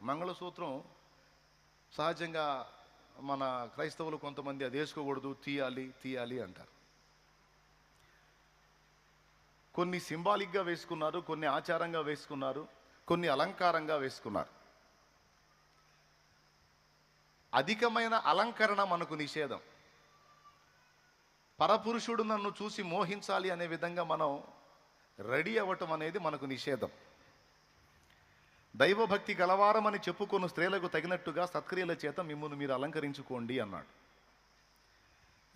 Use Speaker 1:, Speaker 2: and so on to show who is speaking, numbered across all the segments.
Speaker 1: మంగళసూత్రం సహజంగా మన క్రైస్తవులు కొంతమంది అది వేసుకోకూడదు, తీయాలి తీయాలి అంటారు. కొన్ని సింబాలిక్గా వేసుకున్నారు, కొన్ని ఆచారంగా వేసుకున్నారు, కొన్ని అలంకారంగా వేసుకున్నారు. అధికమైన అలంకరణ మనకు నిషేధం. పరపురుషుడు నన్ను చూసి మోహించాలి అనే విధంగా మనం రెడీ అవ్వటం అనేది మనకు నిషేధం. దైవభక్తి గలవారమని చెప్పుకొను స్త్రీలకు తగినట్టుగా సత్క్రియల చేత మిమ్మును మీరు అలంకరించుకోండి అన్నాడు.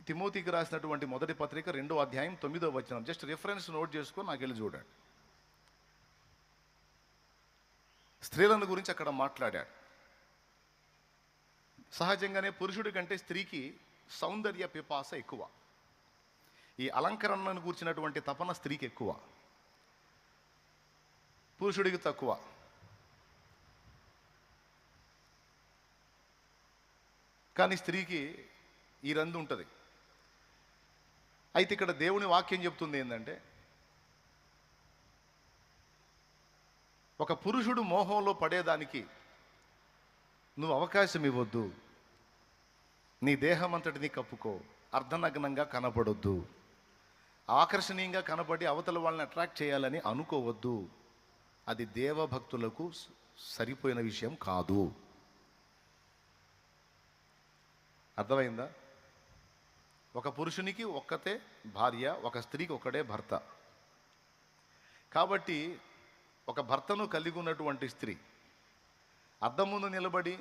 Speaker 1: తిమోతికి రాసినటువంటి మొదటి పత్రిక 2వ అధ్యాయం 9వ వచనం. జస్ట్ రిఫరెన్స్ నోట్ చేసుకొని నాకు వెళ్ళి చూడండి. స్త్రీలను గురించి అక్కడ మాట్లాడాడు. సహజంగానే పురుషుడి కంటే స్త్రీకి సౌందర్య పిపాస ఎక్కువ. ఈ అలంకరణను కూర్చున్నటువంటి తపన స్త్రీకి ఎక్కువ, పురుషుడికి తక్కువ. కానీ స్త్రీకి ఈ రందు ఉంటుంది. అయితే ఇక్కడ దేవుని వాక్యం చెప్తుంది ఏంటంటే, ఒక పురుషుడు మోహంలో పడేదానికి నువ్వు అవకాశం ఇవ్వద్దు. నీ దేహం అంతటిని కప్పుకో, అర్ధనగ్నంగా కనపడొద్దు, ఆకర్షణీయంగా కనబడి అవతల వాళ్ళని అట్రాక్ట్ చేయాలని అనుకోవద్దు. అది దేవభక్తులకు సరిపోయిన విషయం కాదు. అర్థమైందా? ఒక పురుషునికి ఒక్కతే భార్య, ఒక స్త్రీకి ఒక్కడే భర్త. కాబట్టి ఒక భర్తను కలిగి ఉన్నటువంటి స్త్రీ అద్దం ముందు నిలబడి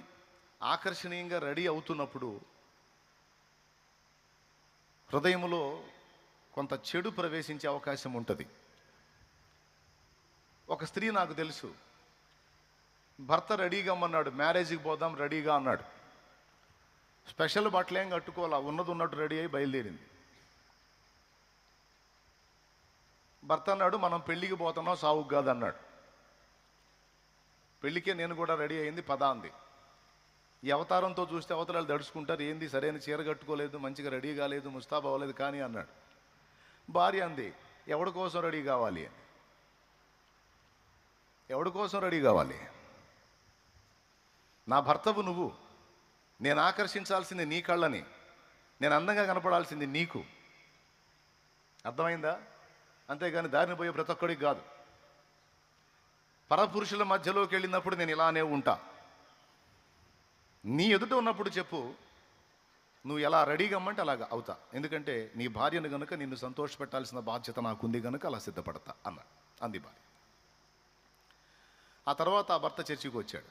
Speaker 1: ఆకర్షణీయంగా రెడీ అవుతున్నప్పుడు హృదయంలో కొంత చెడు ప్రవేశించే అవకాశం ఉంటుంది. ఒక స్త్రీ నాకు తెలుసు, భర్త రెడీగా అన్నాడు, మ్యారేజ్కి పోదాం రెడీగా అన్నాడు. స్పెషల్ బట్టలు ఏం కట్టుకోవాలా, ఉన్నది ఉన్నట్టు రెడీ అయి బయలుదేరింది. భర్త అన్నాడు, మనం పెళ్ళికి పోతున్నాం, సావుకు కాదు అన్నాడు. పెళ్ళికే నేను కూడా రెడీ అయింది, పదా అంది. ఈ అవతారంతో చూస్తే అవతలాలు దడుచుకుంటారు, ఏంది సరైన చీర కట్టుకోలేదు, మంచిగా రెడీ కాలేదు, ముస్తాబ్ అవ్వలేదు కానీ అన్నాడు. భార్య అంది, ఎవడి కోసం రెడీ కావాలి అని. ఎవడి కోసం రెడీ కావాలి? నా భర్తవు నువ్వు. నేను ఆకర్షించాల్సింది నీ కళ్ళని, నేను అందంగా కనపడాల్సింది నీకు. అర్థమైందా? అంతేగాని దారిని పోయే ప్రతి ఒక్కడికి కాదు. పరపురుషుల మధ్యలోకి వెళ్ళినప్పుడు నేను ఇలానే ఉంటా. నీ ఎదుట ఉన్నప్పుడు చెప్పు, నువ్వు ఎలా రెడీగా అమ్మంటే అలాగా అవుతా. ఎందుకంటే నీ భార్యను కనుక నిన్ను సంతోషపెట్టాల్సిన బాధ్యత నాకుంది కనుక అలా సిద్ధపడతా అంది భార్య. ఆ తర్వాత ఆ భర్త చర్చికి వచ్చాడు.